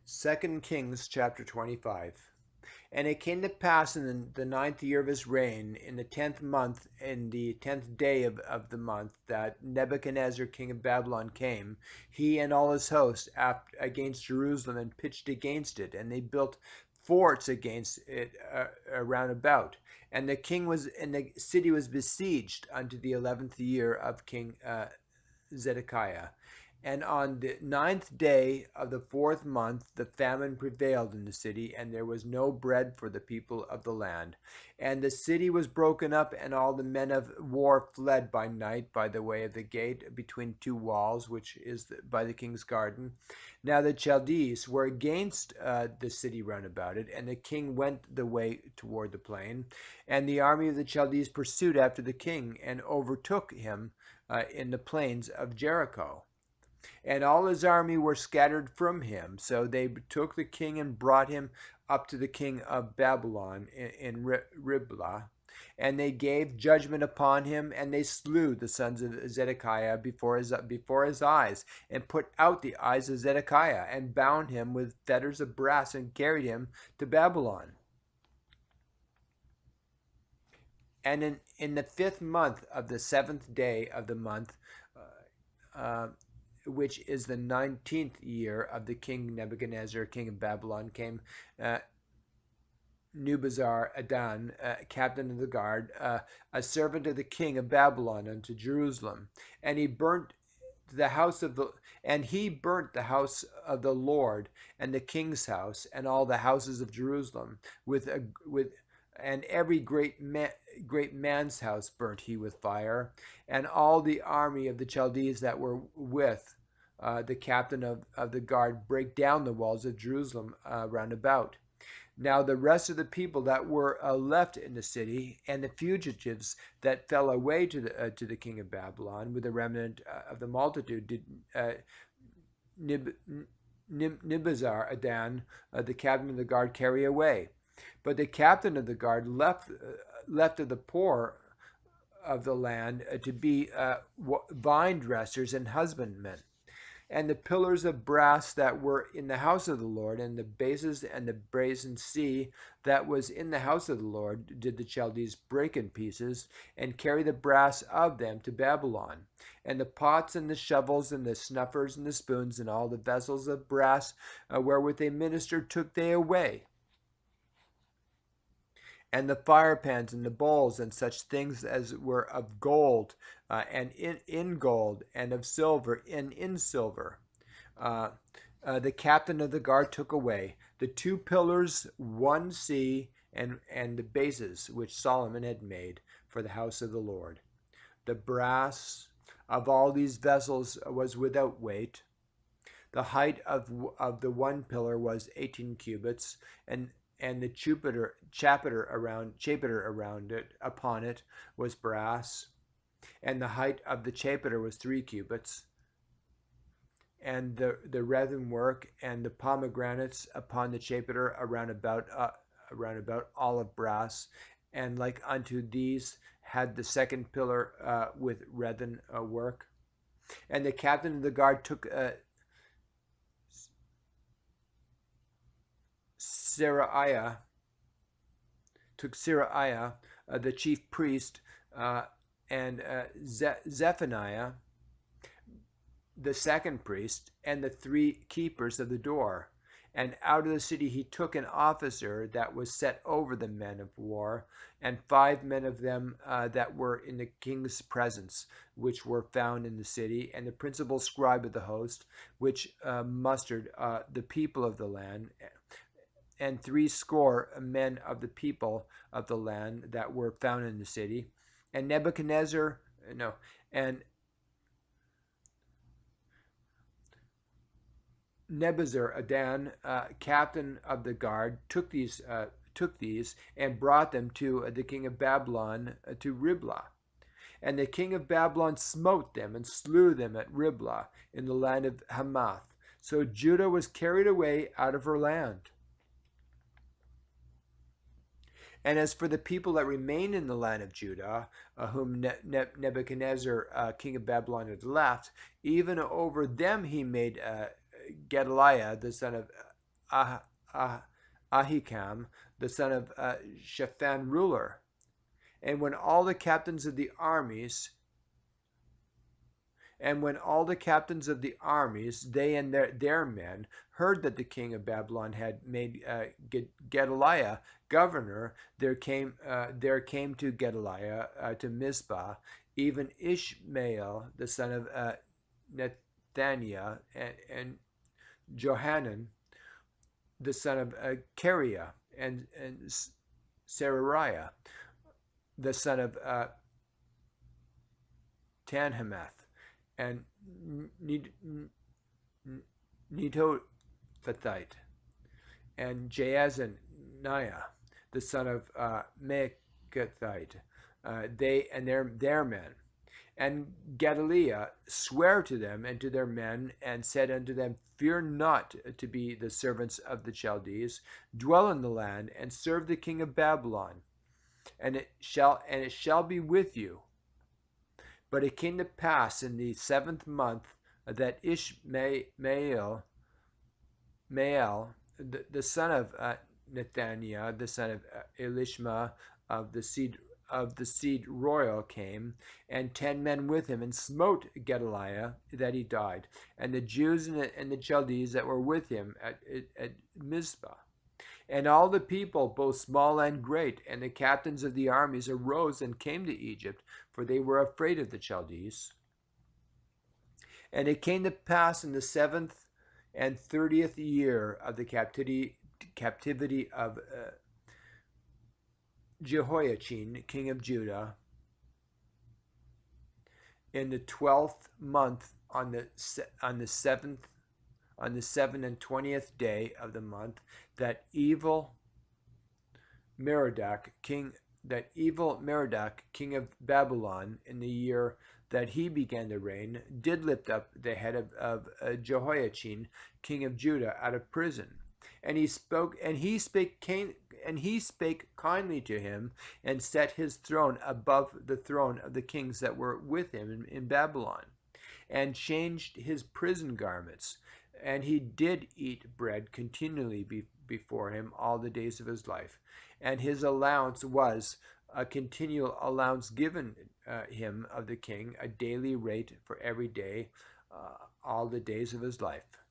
Second Kings chapter 25. And it came to pass in the ninth year of his reign, in the 10th month, in the 10th day of the month, that Nebuchadnezzar king of Babylon came, he and all his host, against Jerusalem, and pitched against it, and they built forts against it around about. And the city was besieged unto the 11th year of King Zedekiah. And on the ninth day of the fourth month, the famine prevailed in the city, and there was no bread for the people of the land. And the city was broken up, and all the men of war fled by night by the way of the gate between two walls, which is by the king's garden. Now the Chaldees were against the city round about it, and the king went the way toward the plain. And the army of the Chaldees pursued after the king, and overtook him in the plains of Jericho. And all his army were scattered from him. So they took the king and brought him up to the king of Babylon in Riblah. And they gave judgment upon him, and they slew the sons of Zedekiah before his eyes, and put out the eyes of Zedekiah, and bound him with fetters of brass, and carried him to Babylon. And in the 5th month of the 7th day of the month, which is the 19th year of the king Nebuchadnezzar, king of Babylon, came Nebuzaradan, captain of the guard, a servant of the king of Babylon, unto Jerusalem, and he burnt the house of the Lord, and the king's house, and all the houses of Jerusalem, and every great man's house burnt he with fire, and all the army of the Chaldees that were with the captain of the guard break down the walls of Jerusalem round about. Now the rest of the people that were left in the city, and the fugitives that fell away to the king of Babylon, with the remnant of the multitude, did Nebuzaradan, the captain of the guard, carry away. But the captain of the guard left of the poor of the land to be vine dressers and husbandmen. And the pillars of brass that were in the house of the Lord, and the bases and the brazen sea that was in the house of the Lord, did the Chaldees break in pieces, and carry the brass of them to Babylon. And the pots and the shovels and the snuffers and the spoons and all the vessels of brass wherewith they ministered took they away. And the fire pans and the bowls and such things as were of gold, and in gold, and of silver, and in silver. The captain of the guard took away the 2 pillars, 1 sea, and the bases which Solomon had made for the house of the Lord. The brass of all these vessels was without weight. The height of the 1 pillar was 18 cubits, and the chapiter around it upon it was brass, and the height of the chapiter was 3 cubits, and the wreathen work and the pomegranates upon the chapiter around about all of brass, and like unto these had the 2nd pillar with wreathen work. And the captain of the guard took Seraiah, the chief priest, and Zephaniah, the 2nd priest, and the 3 keepers of the door. And out of the city he took an officer that was set over the men of war, and 5 men of them that were in the king's presence, which were found in the city, and the principal scribe of the host, which mustered the people of the land, and 60 men of the people of the land that were found in the city. And Nebuzaradan, captain of the guard, took these and brought them to the king of Babylon to Riblah. And the king of Babylon smote them and slew them at Riblah in the land of Hamath. So Judah was carried away out of her land. And as for the people that remained in the land of Judah, whom Nebuchadnezzar, king of Babylon, had left, even over them he made Gedaliah, the son of Ahikam, the son of Shaphan, ruler. And when all the captains of the armies they and their men, heard that the king of Babylon had made Gedaliah governor, there came to Gedaliah to Mizpah, even Ishmael, the son of Nethaniah, and Johanan, the son of Kareah, and Serariah, the son of Tanhemath, and Netophathite, and Jaazaniah, the son of Maacathite, they and their men. And Gedaliah sware to them and to their men, and said unto them, Fear not to be the servants of the Chaldees. Dwell in the land, and serve the king of Babylon, and it shall be with you. But it came to pass in the 7th month that Ishmael, the son of Nethaniah, the son of Elishma of the seed royal, came, and 10 men with him, and smote Gedaliah that he died, and the Jews and the Chaldees that were with him at Mizpah. And all the people, both small and great, and the captains of the armies arose and came to Egypt, for they were afraid of the Chaldees. And it came to pass in the 7th and 30th year of the captivity of Jehoiachin, king of Judah, in the 12th month, on the 7th and 20th day of the month, that evil Merodach, king of Babylon, in the year that he began to reign, did lift up the head of Jehoiachin, king of Judah, out of prison. And he spake kindly to him, and set his throne above the throne of the kings that were with him in Babylon, and changed his prison garments. And he did eat bread continually before him all the days of his life. And his allowance was a continual allowance given him of the king, a daily rate for every day, all the days of his life.